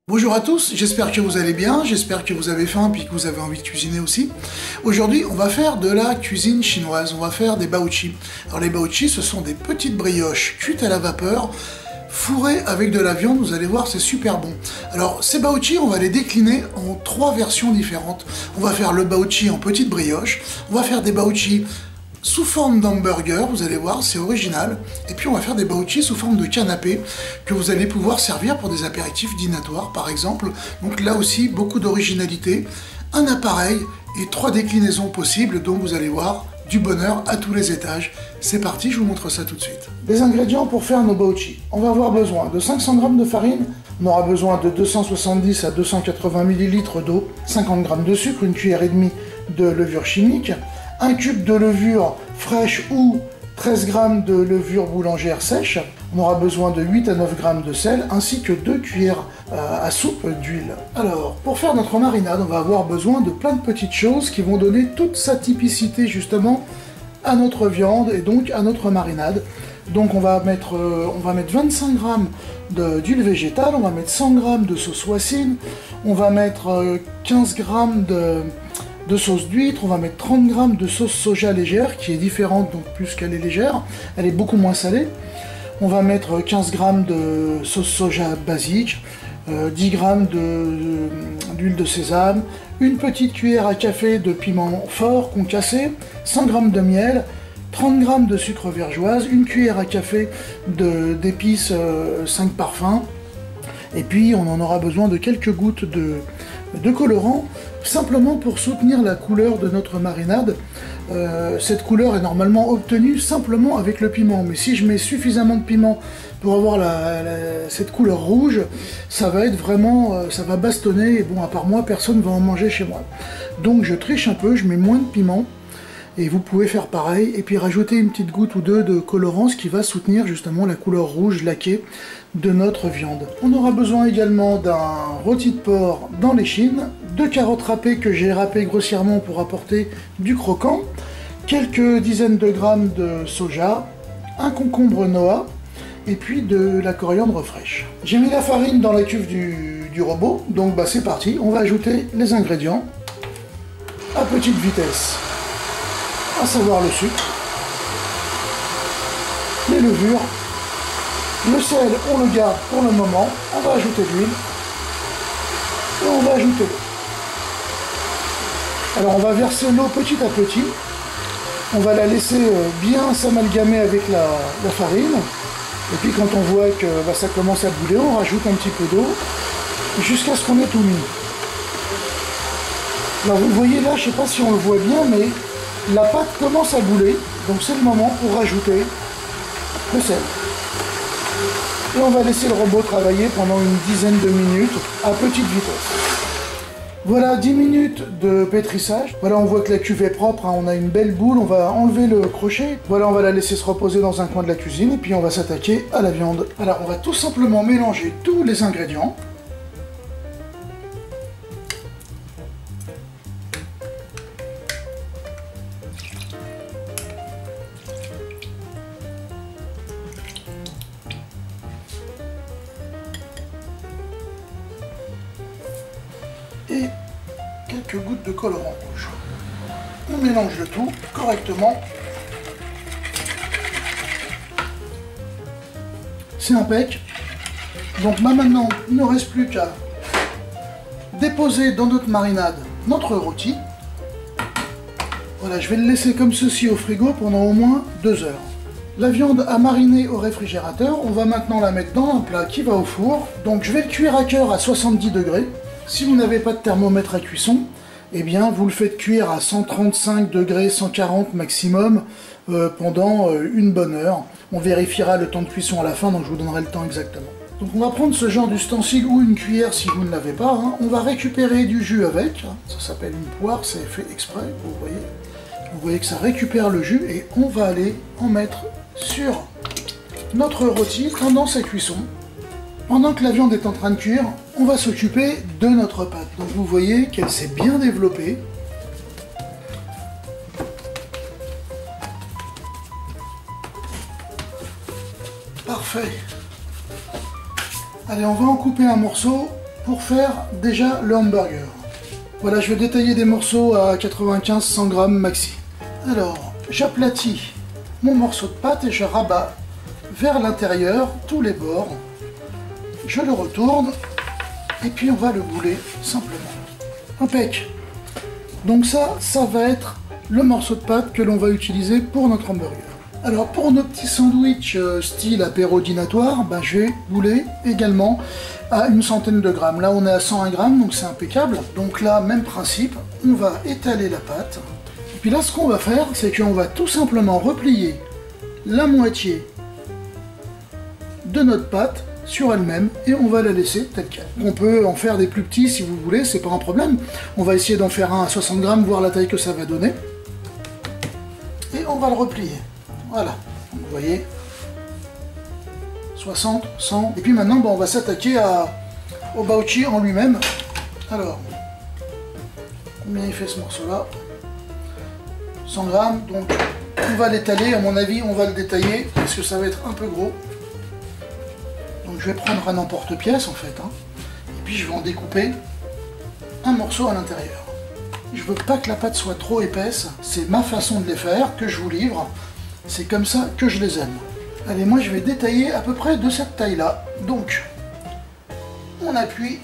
Bonjour à tous, j'espère que vous allez bien, j'espère que vous avez faim puis que vous avez envie de cuisiner aussi. Aujourd'hui, on va faire de la cuisine chinoise, on va faire des baochi. Alors les baochi, ce sont des petites brioches cuites à la vapeur, fourrées avec de la viande, vous allez voir, c'est super bon. Alors ces baochi, on va les décliner en 3 versions différentes. On va faire le baochi en petite brioche, on va faire des baochi sous forme d'hamburger, vous allez voir, c'est original. Et puis on va faire des baochi sous forme de canapé que vous allez pouvoir servir pour des apéritifs dînatoires par exemple. Donc là aussi, beaucoup d'originalité, un appareil et 3 déclinaisons possibles, donc vous allez voir, du bonheur à tous les étages. C'est parti, je vous montre ça tout de suite. Les ingrédients pour faire nos baochi. On va avoir besoin de 500 g de farine, on aura besoin de 270 à 280 ml d'eau, 50 g de sucre, une cuillère et demie de levure chimique, 1 cube de levure fraîche ou 13 g de levure boulangère sèche. On aura besoin de 8 à 9 g de sel ainsi que 2 cuillères à soupe d'huile. Alors, pour faire notre marinade, on va avoir besoin de plein de petites choses qui vont donner toute sa typicité justement à notre viande et donc à notre marinade. Donc on va mettre 25 g d'huile végétale, on va mettre 100 g de sauce hoisin, on va mettre 15 g de sauce d'huître, on va mettre 30 g de sauce soja légère, qui est différente, donc plus qu'elle est légère, elle est beaucoup moins salée. On va mettre 15 g de sauce soja basique, 10 g d'huile de sésame, une petite cuillère à café de piment fort concassé, 100 g de miel, 30 g de sucre vergeoise, une cuillère à café d'épices 5 parfums, et puis on en aura besoin de quelques gouttes de colorant, simplement pour soutenir la couleur de notre marinade. Cette couleur est normalement obtenue simplement avec le piment, mais si je mets suffisamment de piment pour avoir cette couleur rouge, ça va être vraiment, ça va bastonner, et bon, à part moi, personne ne va en manger chez moi. Donc je triche un peu, je mets moins de piment, et vous pouvez faire pareil, et puis rajouter une petite goutte ou deux de colorant, ce qui va soutenir justement la couleur rouge laquée de notre viande. On aura besoin également d'un rôti de porc dans l'échine, 2 carottes râpées que j'ai râpées grossièrement pour apporter du croquant, quelques dizaines de grammes de soja, un concombre noix, et puis de la coriandre fraîche. J'ai mis la farine dans la cuve du robot, donc c'est parti, on va ajouter les ingrédients à petite vitesse. À savoir le sucre, les levures, le sel, on le garde pour le moment, on va ajouter de l'huile, et on va ajouter l'eau. Alors on va verser l'eau petit à petit, on va la laisser bien s'amalgamer avec la farine, et puis quand on voit que ça commence à bouler, on rajoute un petit peu d'eau, jusqu'à ce qu'on ait tout mis. Alors vous voyez là, je ne sais pas si on le voit bien, mais la pâte commence à bouler, donc c'est le moment pour rajouter le sel. Et on va laisser le robot travailler pendant une dizaine de minutes à petite vitesse. Voilà 10 minutes de pétrissage. Voilà, on voit que la cuve est propre, hein, on a une belle boule, on va enlever le crochet. Voilà, on va la laisser se reposer dans un coin de la cuisine et puis on va s'attaquer à la viande. Alors on va tout simplement mélanger tous les ingrédients. Et quelques gouttes de colorant rouge. On mélange le tout correctement. C'est impec. Donc maintenant, il ne reste plus qu'à déposer dans notre marinade notre rôti. Voilà, je vais le laisser comme ceci au frigo pendant au moins 2 heures. La viande a mariné au réfrigérateur. On va maintenant la mettre dans un plat qui va au four. Donc je vais le cuire à cœur à 70 degrés. Si vous n'avez pas de thermomètre à cuisson, eh bien vous le faites cuire à 135 degrés, 140 maximum pendant une bonne heure. On vérifiera le temps de cuisson à la fin, donc je vous donnerai le temps exactement. Donc on va prendre ce genre d'ustensile ou une cuillère si vous ne l'avez pas. Hein. On va récupérer du jus avec. Hein. Ça s'appelle une poire, c'est fait exprès, vous voyez. Vous voyez que ça récupère le jus et on va aller en mettre sur notre rôti pendant sa cuisson. Pendant que la viande est en train de cuire, on va s'occuper de notre pâte. Donc vous voyez qu'elle s'est bien développée. Parfait. Allez, on va en couper un morceau pour faire déjà le hamburger. Voilà, je vais détailler des morceaux à 95-100 grammes maxi. Alors, j'aplatis mon morceau de pâte et je rabats vers l'intérieur tous les bords. Je le retourne et puis on va le bouler simplement. Impec. Donc ça va être le morceau de pâte que l'on va utiliser pour notre hamburger. Alors pour nos petits sandwichs style apéro dînatoire, ben, je vais bouler également à une centaine de grammes. Là on est à 101 grammes, donc c'est impeccable. Donc là, même principe, on va étaler la pâte. Et puis là, ce qu'on va faire, c'est qu'on va tout simplement replier la moitié de notre pâte sur elle-même et on va la laisser telle quelle. On peut en faire des plus petits si vous voulez, c'est pas un problème. On va essayer d'en faire un à 60 grammes, voir la taille que ça va donner. Et on va le replier. Voilà, vous voyez, 60, 100. Et puis maintenant, on va s'attaquer au baochi en lui-même. Alors, combien il fait ce morceau-là? 100 grammes, donc on va l'étaler. À mon avis, on va le détailler parce que ça va être un peu gros. Donc je vais prendre un emporte-pièce en fait, hein, et puis je vais en découper un morceau à l'intérieur. Je veux pas que la pâte soit trop épaisse, c'est ma façon de les faire, que je vous livre. C'est comme ça que je les aime. Allez, moi je vais détailler à peu près de cette taille-là. Donc, on appuie.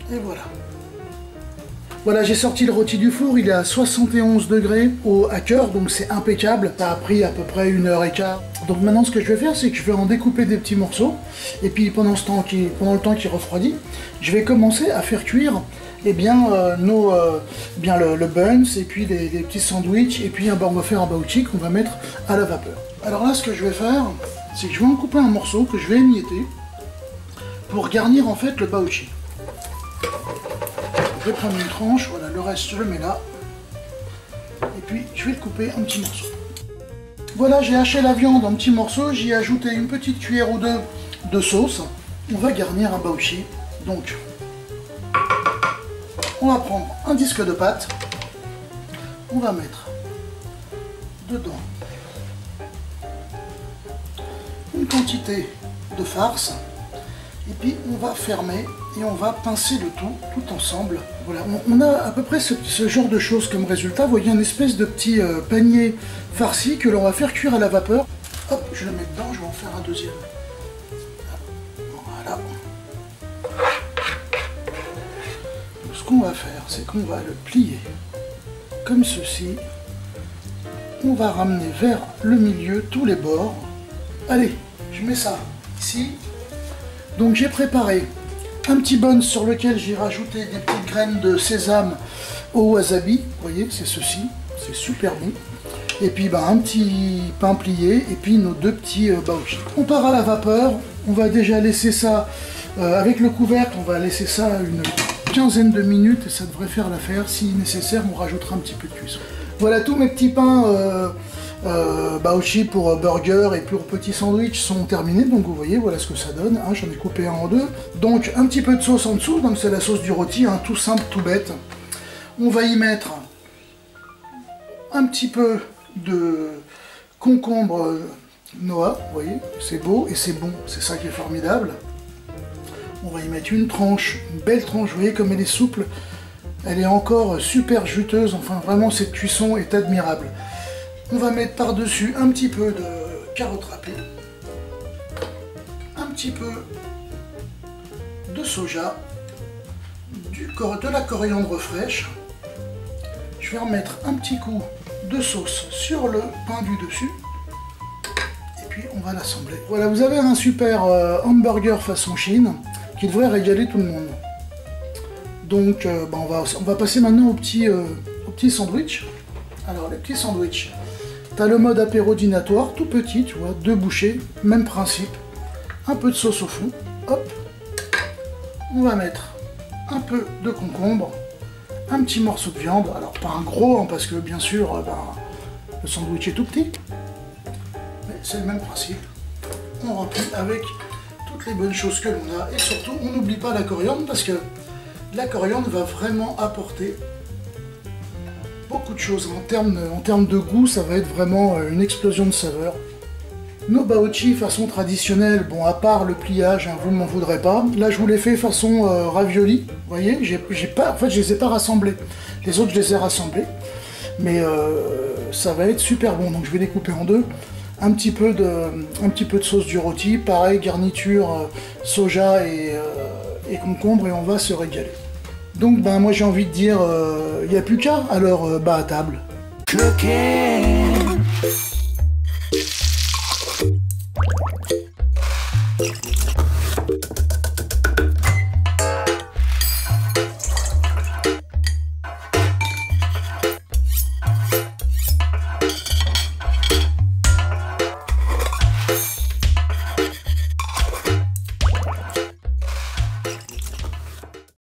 Et voilà. Voilà, j'ai sorti le rôti du four, il est à 71 degrés à cœur, donc c'est impeccable. Ça a pris à peu près 1h15. Donc maintenant, ce que je vais faire, c'est que je vais en découper des petits morceaux. Et puis pendant le temps qu'il refroidit, je vais commencer à faire cuire eh bien, le buns, et puis les petits sandwichs, et puis on va faire un baochi qu'on va mettre à la vapeur. Alors là, ce que je vais faire, c'est que je vais en couper un morceau que je vais émietter pour garnir en fait le baochi. Je vais prendre une tranche, voilà, le reste je le mets là. Et puis je vais le couper en petits morceaux. Voilà, j'ai haché la viande en petits morceaux, j'y ai ajouté une petite cuillère ou deux de sauce. On va garnir un baochi. Donc, on va prendre un disque de pâte. On va mettre dedans une quantité de farce. Et puis on va fermer et on va pincer le tout ensemble. Voilà, on a à peu près ce genre de choses comme résultat. Vous voyez, une espèce de petit panier farci que l'on va faire cuire à la vapeur. Hop, je le mets dedans, je vais en faire un deuxième. Voilà. Donc, ce qu'on va faire, c'est qu'on va le plier comme ceci. On va ramener vers le milieu tous les bords. Allez, je mets ça ici. Donc j'ai préparé un petit bun sur lequel j'ai rajouté des petites graines de sésame au wasabi. Vous voyez, c'est ceci, c'est super bon. Et puis un petit pain plié et puis nos deux petits baochi. On part à la vapeur, on va déjà laisser ça avec le couvercle, on va laisser ça une quinzaine de minutes et ça devrait faire l'affaire. Si nécessaire, on rajoutera un petit peu de cuisson. Voilà, tous mes petits pains baochi pour burger et pour petits sandwich sont terminés, donc vous voyez, voilà ce que ça donne, hein, j'en ai coupé un en deux. Donc un petit peu de sauce en dessous, donc c'est la sauce du rôti, hein, tout simple, tout bête. On va y mettre un petit peu de concombre noix, vous voyez, c'est beau et c'est bon, c'est ça qui est formidable. On va y mettre une tranche, une belle tranche, vous voyez comme elle est souple, elle est encore super juteuse, enfin vraiment cette cuisson est admirable. On va mettre par-dessus un petit peu de carottes râpées, un petit peu de soja, de la coriandre fraîche. Je vais remettre un petit coup de sauce sur le pain du dessus. Et puis on va l'assembler. Voilà, vous avez un super hamburger façon Chine qui devrait régaler tout le monde. Donc on va passer maintenant au petit sandwich. Alors les petits sandwichs. T'as le mode apéro dînatoire, tout petit, tu vois, 2 bouchées, même principe. Un peu de sauce au fond, hop. On va mettre un peu de concombre, un petit morceau de viande, alors pas un gros, hein, parce que bien sûr, le sandwich est tout petit. Mais c'est le même principe. On remplit avec toutes les bonnes choses que l'on a. Et surtout, on n'oublie pas la coriandre, parce que La coriandre va vraiment apporter beaucoup de choses. En termes de goût, ça va être vraiment une explosion de saveurs. Nos baochi façon traditionnelle, bon à part le pliage, hein, vous ne m'en voudrez pas. Là je vous l'ai fait façon ravioli, vous voyez, en fait je les ai pas rassemblés. Les autres je les ai rassemblés. Mais ça va être super bon, donc je vais les couper en deux. Un petit peu de sauce du rôti, pareil, garniture soja et concombre, et on va se régaler. Donc ben moi j'ai envie de dire, il n'y a plus qu'à, alors à table. Cooking.